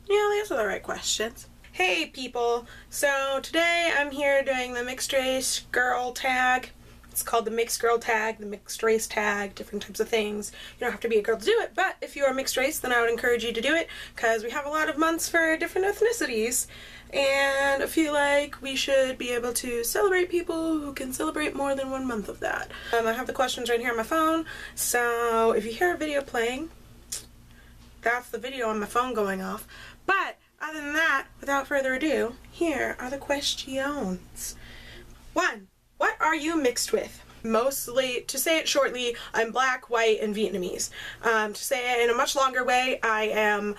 Yeah, these are the right questions. Hey people, so today I'm here doing the mixed race girl tag. It's called the mixed girl tag, the mixed race tag, different types of things. You don't have to be a girl to do it, but if you are mixed race, then I would encourage you to do it because we have a lot of months for different ethnicities. And I feel like we should be able to celebrate people who can celebrate more than 1 month of that. I have the questions right here on my phone, so if you hear a video playing, that's the video on my phone going off. But other than that, without further ado, here are the questions. 1. What are you mixed with? Mostly, to say it shortly, I'm black, white, and Vietnamese. To say it in a much longer way, I am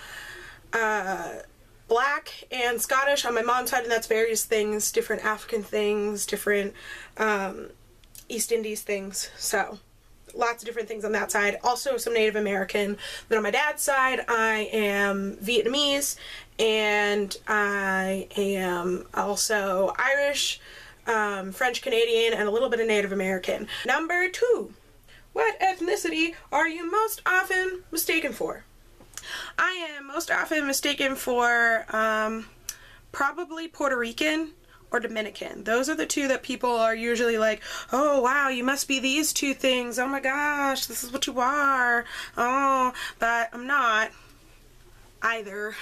black and Scottish on my mom's side, and that's various things, different African things, different East Indies things, so lots of different things on that side. Also some Native American. Then on my dad's side, I am Vietnamese, and I am also Irish, French Canadian, and a little bit of Native American. Number 2, what ethnicity are you most often mistaken for? I am most often mistaken for probably Puerto Rican or Dominican. Those are the two that people are usually like, oh wow, you must be these two things. Oh my gosh, this is what you are. Oh, but I'm not either.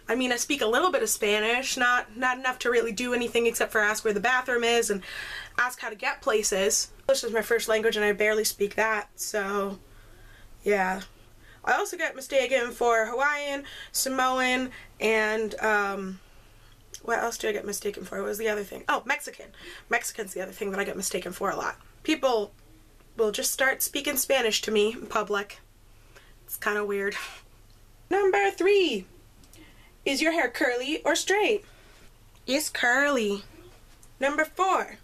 I mean, I speak a little bit of Spanish, not enough to really do anything except for ask where the bathroom is and ask how to get places. English is my first language and I barely speak that, so yeah. I also get mistaken for Hawaiian, Samoan, and what else do I get mistaken for? What was the other thing? Oh, Mexican. Mexican's the other thing that I get mistaken for a lot. People will just start speaking Spanish to me in public. It's kind of weird. Number 3. Is your hair curly or straight? It's curly. Number 4.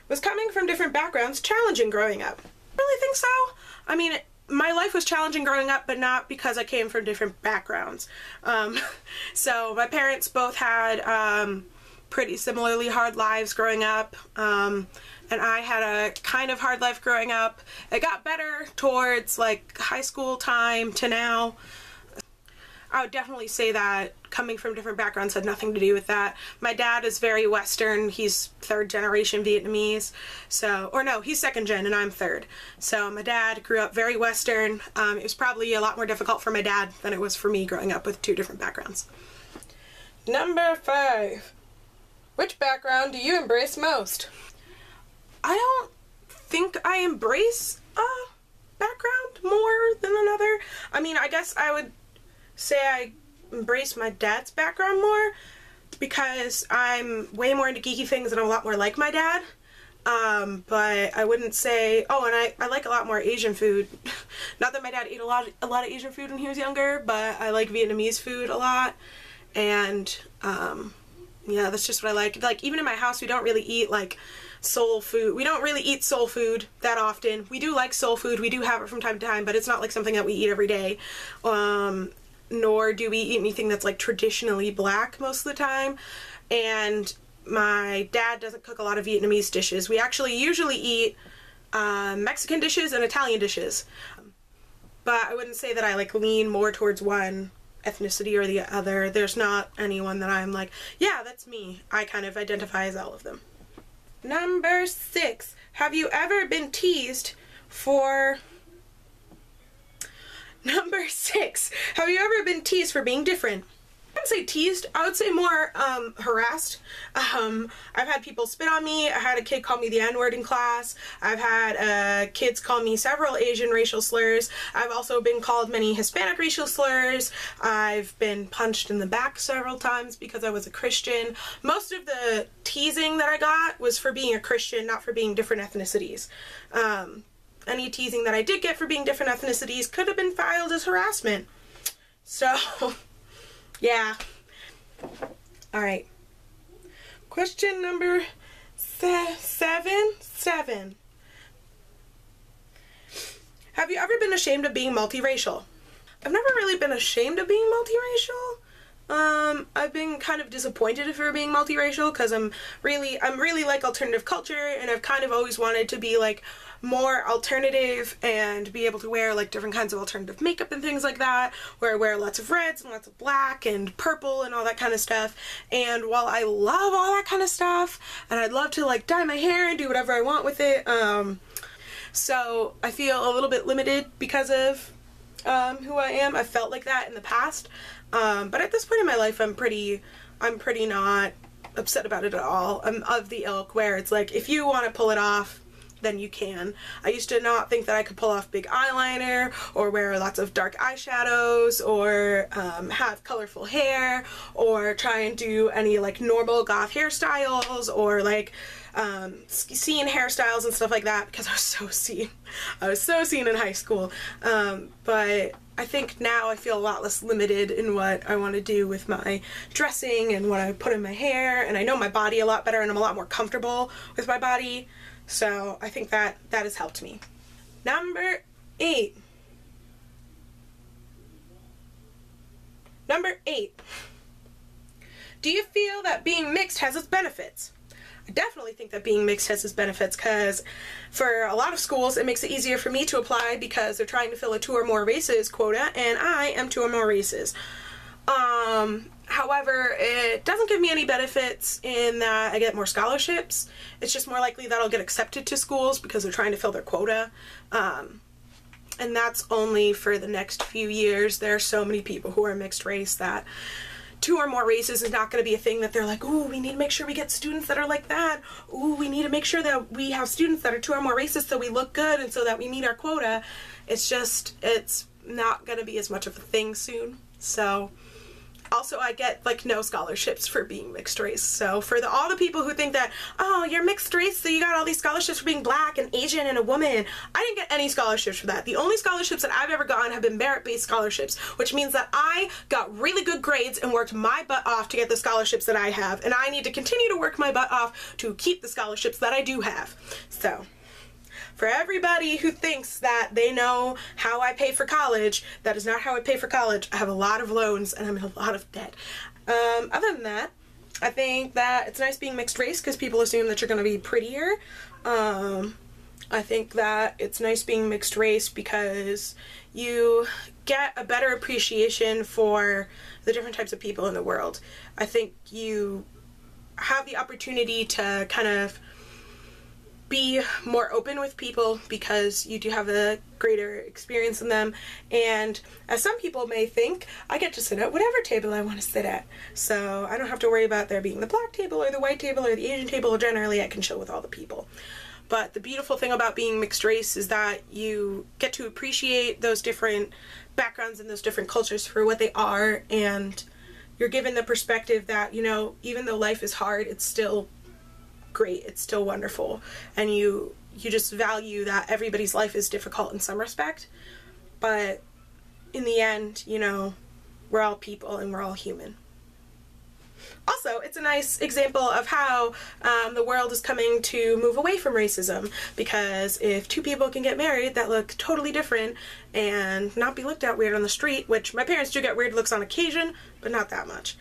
Was coming from different backgrounds challenging growing up? I really think so. I mean, my life was challenging growing up, but not because I came from different backgrounds. So my parents both had pretty similarly hard lives growing up, and I had a kind of hard life growing up. It got better towards like high school time to now. I would definitely say that coming from different backgrounds had nothing to do with that. My dad is very Western. He's 3rd generation Vietnamese. So, or no, he's 2nd gen and I'm 3rd. So my dad grew up very Western. It was probably a lot more difficult for my dad than it was for me growing up with 2 different backgrounds. Number 5. Which background do you embrace most? I don't think I embrace a background more than another. I mean, I guess I would say I embrace my dad's background more because I'm way more into geeky things and I'm a lot more like my dad. But I wouldn't say, oh, and I like a lot more Asian food. Not that my dad ate a lot of Asian food when he was younger, but I like Vietnamese food a lot. And yeah, that's just what I like. Like, even in my house, we don't really eat like soul food. We don't really eat soul food that often. We do like soul food. We do have it from time to time, but it's not like something that we eat every day. Nor do we eat anything that's like traditionally black most of the time. And my dad doesn't cook a lot of Vietnamese dishes. We actually usually eat Mexican dishes and Italian dishes. But I wouldn't say that I like lean more towards one ethnicity or the other. There's not anyone that I'm like, yeah, that's me. I kind of identify as all of them. Number 6. Have you ever been teased for... Number 6. Have you ever been teased for being different? I wouldn't say teased. I would say more harassed. I've had people spit on me. I had a kid call me the N-word in class. I've had kids call me several Asian racial slurs. I've also been called many Hispanic racial slurs. I've been punched in the back several times because I was a Christian. Most of the teasing that I got was for being a Christian, not for being different ethnicities. Any teasing that I did get for being different ethnicities could have been filed as harassment. So, yeah. Alright. Question number 7. Have you ever been ashamed of being multiracial? I've never really been ashamed of being multiracial. I've been kind of disappointed for being multiracial because I'm really like alternative culture, and I've kind of always wanted to be like more alternative and be able to wear like different kinds of alternative makeup and things like that, where I wear lots of reds and lots of black and purple and all that kind of stuff. And while I love all that kind of stuff, and I'd love to like dye my hair and do whatever I want with it, so I feel a little bit limited because of who I am. I felt like that in the past, but at this point in my life, I'm pretty not upset about it at all. I'm of the ilk where it's like, if you want to pull it off, then you can. I used to not think that I could pull off big eyeliner or wear lots of dark eyeshadows or have colorful hair or try and do any like normal goth hairstyles or like scene hairstyles and stuff like that, because I was so scene. I was so scene in high school. But I think now I feel a lot less limited in what I want to do with my dressing and what I put in my hair, and I know my body a lot better and I'm a lot more comfortable with my body. So I think that has helped me. Number 8. Do you feel that being mixed has its benefits? I definitely think that being mixed has its benefits, because for a lot of schools it makes it easier for me to apply because they're trying to fill a 2 or more races quota, and I am 2 or more races. However, it doesn't give me any benefits in that I get more scholarships. It's just more likely that I'll get accepted to schools because they're trying to fill their quota. And that's only for the next few years. There are so many people who are mixed race that 2 or more races is not going to be a thing that they're like, ooh, we need to make sure we get students that are like that. Ooh, we need to make sure that we have students that are 2 or more races so we look good and so that we meet our quota. It's not going to be as much of a thing soon. So also, I get like no scholarships for being mixed race. So for all the people who think that, oh, you're mixed race, so you got all these scholarships for being black and Asian and a woman, I didn't get any scholarships for that. The only scholarships that I've ever gotten have been merit-based scholarships, which means that I got really good grades and worked my butt off to get the scholarships that I have, and I need to continue to work my butt off to keep the scholarships that I do have. So for everybody who thinks that they know how I pay for college, that is not how I pay for college. I have a lot of loans and I'm in a lot of debt. Other than that, I think that it's nice being mixed race because people assume that you're going to be prettier. I think that it's nice being mixed race because you get a better appreciation for the different types of people in the world. I think you have the opportunity to kind of be more open with people because you do have a greater experience in them, and as some people may think, I get to sit at whatever table I want to sit at, so I don't have to worry about there being the black table or the white table or the Asian table. Generally I can chill with all the people. But the beautiful thing about being mixed race is that you get to appreciate those different backgrounds and those different cultures for what they are, and you're given the perspective that, you know, even though life is hard, it's still great, it's still wonderful, and you just value that everybody's life is difficult in some respect, but in the end, you know, we're all people and we're all human. Also, it's a nice example of how the world is coming to move away from racism, because if 2 people can get married that look totally different and not be looked at weird on the street, which my parents do get weird looks on occasion, but not that much,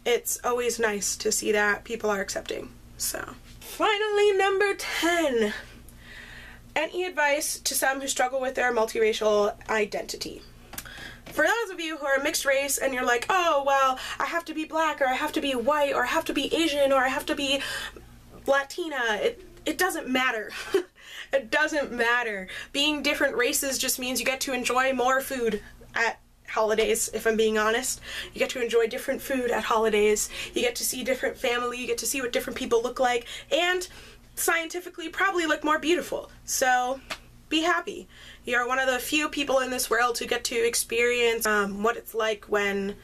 it's always nice to see that people are accepting. So, finally, number 10. Any advice to some who struggle with their multiracial identity? For those of you who are mixed race and you're like, oh, well, I have to be black, or I have to be white, or I have to be Asian, or I have to be Latina, it doesn't matter. It doesn't matter. Being different races just means you get to enjoy more food at holidays, if I'm being honest. You get to enjoy different food at holidays. You get to see different family. You get to see what different people look like, and scientifically probably look more beautiful. So be happy. You're one of the few people in this world who get to experience what it's like when,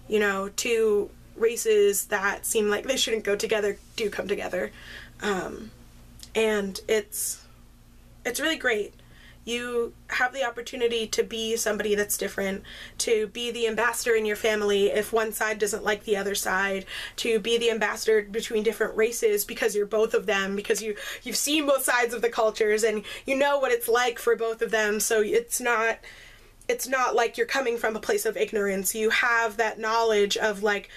you know, 2 races that seem like they shouldn't go together do come together. And it's really great. You have the opportunity to be somebody that's different, to be the ambassador in your family if one side doesn't like the other side, to be the ambassador between different races because you're both of them, because you've seen both sides of the cultures and you know what it's like for both of them, so it's not it's not like you're coming from a place of ignorance. You have that knowledge of like,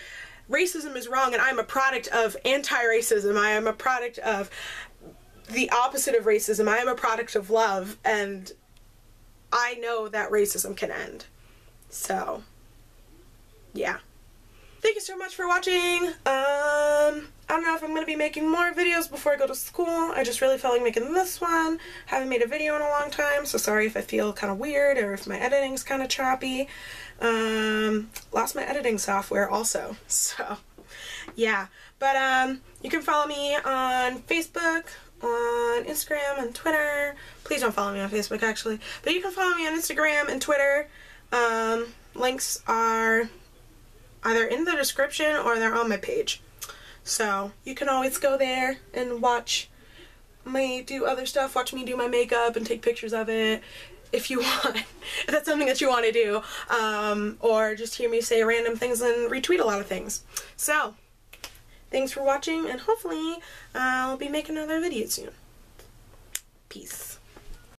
racism is wrong and I'm a product of anti-racism. I am a product of the opposite of racism. I am a product of love, and I know that racism can end. So, yeah. Thank you so much for watching. I don't know if I'm going to be making more videos before I go to school. I just really felt like making this one. Haven't made a video in a long time, so sorry if I feel kind of weird or if my editing's kind of choppy. Lost my editing software also, so yeah. But you can follow me on Facebook, on Instagram and Twitter. Please don't follow me on Facebook, actually. But you can follow me on Instagram and Twitter. Links are either in the description or they're on my page. So you can always go there and watch me do other stuff. Watch me do my makeup and take pictures of it if you want. If that's something that you want to do. Or just hear me say random things and retweet a lot of things. So, thanks for watching, and hopefully I'll be making another video soon. Peace.